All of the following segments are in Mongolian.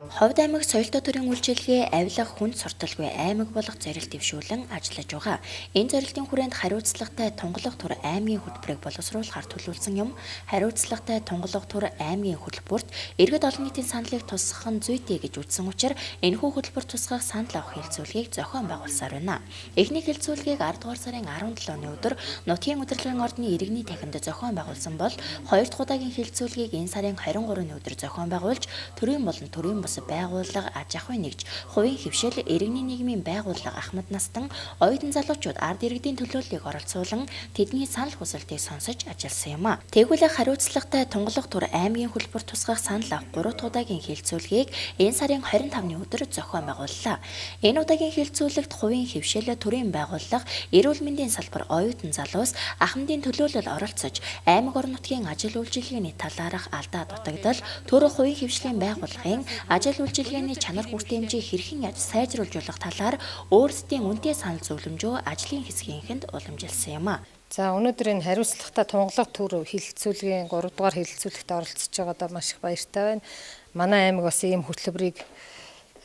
Ховд аймаг соёлтой төрийн үйлчилгээ авилга хүнд сурталгүй аймаг болох зорилт дэвшүүлэн ажиллаж байгаа. Энэ зорилтын хүрээнд хариуцлагатай тунгалаг тур аймгийн хөтөлбөрийг боловсруулахар төлөвлөсөн юм. Хариуцлагатай тунгалаг тур аймгийн хөтөлбөрт иргэд олон нийтийн саналыг тусгах нь зүйтэй гэж үзсэн учраас энэхүү хөтөлбөр тусгах санал авах хэлцүүлгийг зохион байгуулсаар байна. Эхний хэлцүүлгийг 10 дугаар сарын 17-ны өдөр Нутгийн удирдлагын ордны иргэний танхимд зохион байгуулсан бол хоёр дахь удаагийн хэлцүүлгийг энэ сарын 23-ны өдөр зохион байгуулж төрийн болон төрийн бус байгууллага аж ахуйн нэгж, хувийн хөвшил, иргэний нийгмийн байгууллага ахмад настан оюутан залуучууд ард иргэдийн төлөөллийг оролцуулан тэдний санал хүсэлтийг сонсож ажилласан юм а. Тэгвэл хариуцлагатай тунгалаг тур аймгийн хөтөлбөр тусгах санал авах 3 дахь удаагийн хэлцүүлгийг энэ сарын 25-ны өдөр зохион байгууллаа. Энэ удаагийн хэлцүүлэгт хувийн хөвшил, төрийн байгууллага, эрүүл мэндийн салбар, оюутан залуус, ахмадын төлөөлөл оролцож аймаг орон нутгийн ажил үйлчилгээний талаарх алдаа дутагдал, төр хувийн хөвшлийн байгууллагын ажил үйлчилгээний чанар хүртээмжийг хэрхэн сайжруулах талаар өөрсдийн үнэтэй санал зөвлөмжөө ажлын хэсгийнхэнд уламжилсан юм а. За өнөөдөр энэ хариуцлагатай тунгалаг төр хэлэлцүүлгийн 3 дугаар хэлэлцүүлэгт оролцож байгаадаа маш их баяртай байна. Манай аймаг бас ийм хөтөлбөрийг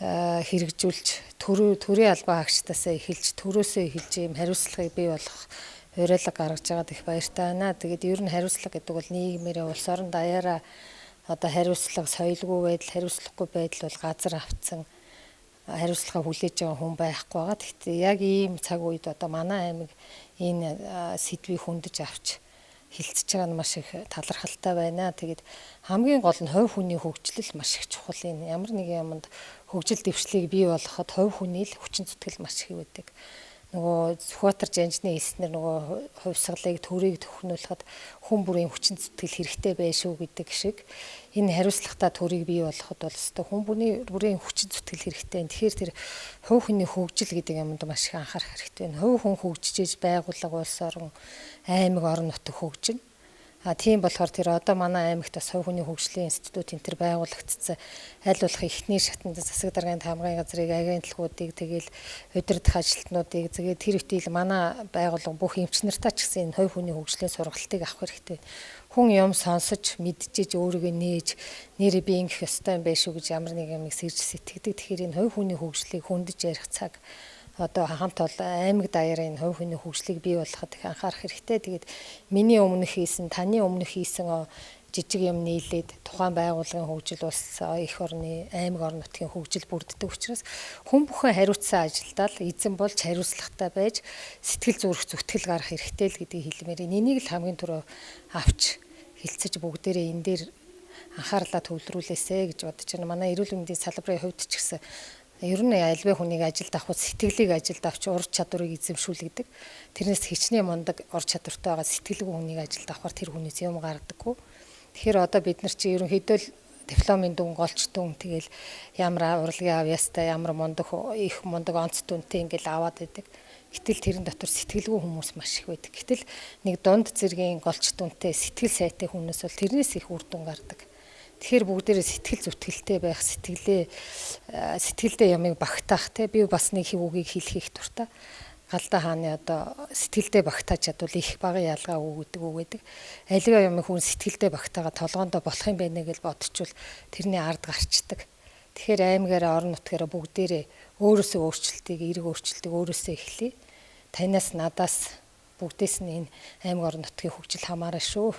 хэрэгжүүлж төрийн албан хаагчдаас эхэлж төрөөсөө эхэлж ийм хариуцлагыг бий болгох уриалга гаргаж байгаад их баяртай байна. Тэгээд ер нь хариуцлага гэдэг бол нийгмээрээ улс орон даяараа одоо хариуцлага соёлгүй байдал, хариуцлагагүй байдал бол газар автсан хариуцлага хүлээж байгаа хүн байхгүй байгаа. Гэхдээ яг ийм цаг үед одоо манай аймаг энэ сэдвийг хөндөж авч хилцэж байгаа нь маш их талархалтай байна. Тэгээд хамгийн гол нь хувь хүний хөгжил маш их чухал. Энэ ямар нэгэн юмд хөгжил дэвшлийг бий болгоход хувь хүний л хүчин зүтгэл маш их байдаг. Нөгөө Сүхбаатар жанжны эснэр нөгөө хувьсгалыг төрийг төхнүүлэхэд хүн бүрийн хүчин зүтгэл хэрэгтэй байшгүй гэдэг шиг энэ хариуцлагатай төрийг бий болгоход бол өстой хүн бүрийн хүчин зүтгэл хэрэгтэй. Тэгэхээр тэр хувь хүний хөгжил гэдэг юмд маш их анхаарах хэрэгтэй. Хувь хүн хөгжиж байгууллага улс орон аймаг орон нутаг хөгжинэ. Тийм болохоор тэр одоо манай аймагт бас хувь хүний хөгжлийн институт энэ төр байгуулагдсан. Аль болох эхний шатнд засаг даргын таамагын газрыг агентлагуудыг тэгэл удирдах ажилтнуудыг тэгээд тэр үтэл манай байгууллага бүх эмч нартаа ч гэсэн энэ хувь хүний хөгжлийн сургалтыг авах хэрэгтэй. Хүн юм сонсож мэдчихэж өөрийгөө нээж нэрээ би ингэх ёстой юм байшгүй гэж ямар нэг юм сэрж сэтгэдэг. Тэгэхээр энэ хувь хүний хөгжлийг хөндөж ярих цаг одоо хамт ол аймаг даяар энэ хувь хүний хөгжлийг бий болгоход их анхаарах хэрэгтэй. Тэгээд миний өмнөх хийсэн, таны өмнөх хийсэн жижиг юм нийлээд тухайн байгууллагын хөгжил улс их орны аймаг орон нутгийн хөгжил бүрддэг учраас хүн бүхэн хариуцсан ажилдаа л эзэн болж хариуцлагатай байж сэтгэл зүрх зүтгэл гарах хэрэгтэй л гэдгийг хэлмээр. Энийг л хамгийн түрүү авч хилцэж бүгдээрээ энэ дээр анхаарлаа төвлөрүүлээсэ гэж бодож байна. Манай эрүүл мэндийн салбарын хувьд ч гэсэн ер нь альваа хүнийг ажилд авахд сэтгэлийг ажилд авч ур чадварыг эзэмшүүлдэг. Тэрнээс хичнээн мундаг ур чадвартай байгаа сэтгэлгүй хүнийг ажилд авахар тэр хүнээс юм гардаггүй. Тэгэхээр одоо бид нар чи ерөнхийдөө л дипломын дүн, голч дүн тэгэл ямар урлагийн авьяастай, ямар мундаг их мундаг онц дүнтэй ингээл аваад байдаг. Гэтэл тэрэн дотор сэтгэлгүй хүмүүс маш их байдаг. Гэтэл нэг дунд зэргийн голч дүнтэй сэтгэл сайтай хүнээс бол тэрнээс их үр дүн гардаг. Тэгэхээр бүгдээрээ сэтгэл зүтгэлтэй байх, сэтгэлдээ ямыг багтаах те би бас нэг үгийг хэлэх их дуртай. Галдаа хааны одоо сэтгэлдээ багтааж чадвал их багын ялгаа өгдөг үгээдэг. Альгаа ямыг хүн сэтгэлдээ багтаагаа толгоондоо болох юм байна гэж бодчихвол тэрний ард гарчдаг. Тэгэхээр аймагаараа орон нутгаараа бүгдээрээ өөрөөсөө өөрчлөлтийг, эрг өөрчлөлтийг өөрөөсөө эхлэе. Танаас надаас бүгдээс нь энэ аймаг орон нутгийн хөгжил хамаарна шүү.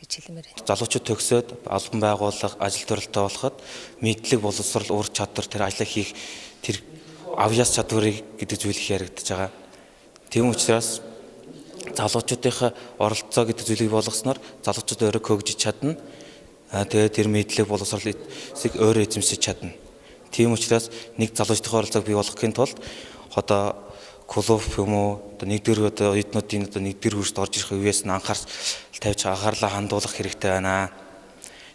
Залуучууд төгсөөд албан байгууллага ажил төрөлтэй болоход мэдлэг боловсрол ур чадвар тэр ажлыг хийх тэр авьяас чадварыг гэдэг зүйлийг яригдж байгаа. Тийм учраас залуучуудынхаа оролцоо гэдэг зүйлийг болгосноор залуучууд өөрөө хөгжиж чадна. Тэгээд тэр мэдлэг боловсролыг өөрөө эзэмшиж чадна. Тийм учраас нэг залуучдын оролцоог бий болгохын тулд одоо клуб юм уу одоо нэгдүгээр одоо оюутнуудын одоо нэгдүгээр курст орж ирэх үеэс нь анхаарлаа хандуулах хэрэгтэй байна.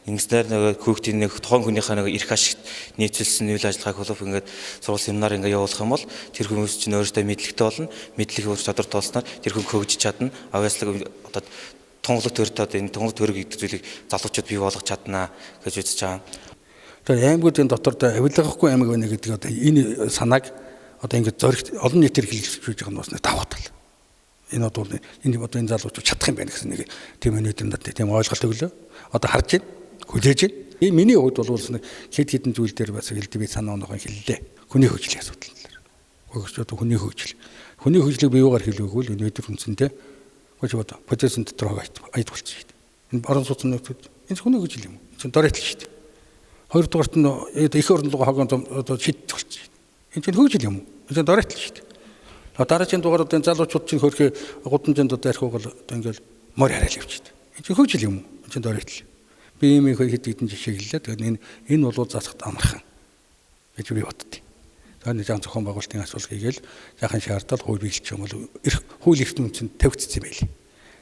Ингэснээр нэг хүүхдийн нэг тухайн хүнийхээ нэг эрх ашигт нийцүүлсэн үйл ажиллагааг клуб ингээд сургууль семинар ингээд явуулах юм бол тэр хүмүүс чинь өөрөөсөө мэдлэгтэй болно. Мэдлэг ур чадвар толсноор тэр хүн хөгжиж чадна. Авьяаслаг одоо тунгалаг төрөд одоо энэ тунгалаг төрөг гэдэг зүйлийг залуучууд бий болгож чадна гэж үзэж байгаа. Тэгэхээр аймагуудын дотор авилгахгүй аймаг байна гэдэг одоо энэ санааг одоо ингээд зоригт олон нийтээр хэлэлцэж байгаа нь бас давуу тал. Энэ одоо энэ залуучууд чадах юм байна гэсэн нэг тийм өнөөдөр тийм ойлголт өглөө. Одоо харж байна, хүлээж байна. Миний хувьд бол нэг хэд хэдэн зүйл дээр бас хэлдэг би санаа оноогоо хэллээ. Хүний хөгжлийн асуудал дээр. Өгчөөд хүний хөгжил. Хүний хөгжлийг би юугаар хэлвэгүй л өнөөдөр үндсэндээ гож бод процессын дотор айд болчихсон шүү дээ. Энэ орон сууцны нөхцөл энэ хүний хөгжил юм. Энэ дөрөйтл шүү дээ. Хоёрдугаарт нь их орлогоо хогоон одоо шийдэх болчихсон шүү дээ. Энэ чинь хөгжил юм. Энэ дөрөйтл шүү дээ. Дараагийн дугааруудын залуучууд чинь хөрхи гудамжинд одоо архиугал одоо ингээл морь хараал явчихдаг. Энэ чинь хөгжил юм. Энэ чинь дөрөйтл. Би ийм их хэд хэдэн жишээ хэллээ. Тэгээд энэ бол засахт амархан гэж би боддیں۔ Тэгэхээр нэг зохион байгуулалтын асуулт хийгээл яхан шаардал хууль биелчих юм бол хууль эрхтэн чинь тавигдсан байл.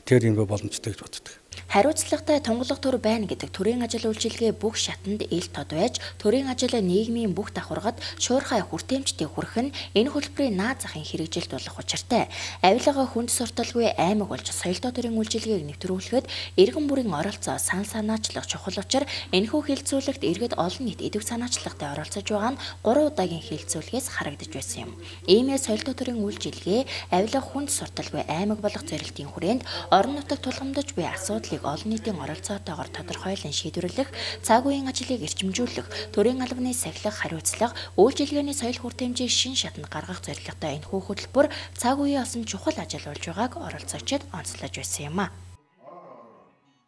Тэгэхээр энэ боломжтой гэж боддог. Хариуцлагатай тунгалаг төр байна гэдэг төрийн ажил үйлчилгээ бүх шатанд ил тод байж төрийн ажил нийгмийн бүх давхаргад шуурхай хүртээмжтэй хүрэх нь энэ хөтөлбөрийн наад захын хэрэгжилт болох учиртай. Авилгаа хүнд сурталгүй аймаг болж соёлтой төрийн үйлчилгээг нэвтрүүлэхэд иргэн бүрийн оролцоо сан санаачлах чухал учир энэхүү хилцүүлэгт иргэд олон нийт идэв санаачлагтай оролцож байгаа нь 3 удаагийн хилцүүлгээс харагдаж байсан юм. Иймээ соёлтой төрийн үйлчилгээ авилга хүнд сурталгүй аймаг болох зорилтын хүрээнд орон нутагт тулгамдж буй асуудлыг олон нийтийн оролцоотойгоор тодорхойлон шийдвэрлэх, цаг үеийн ажлыг эрчимжүүлэх, төрийн албаны сахилах, хариуцлага, үйлчилгээний соёл хүртээмжийн шин шатанд гаргах зорилготой энэхүү хөтөлбөр цаг үеийн осон чухал ажил болж байгааг оролцогчид онцлож байсан юм а.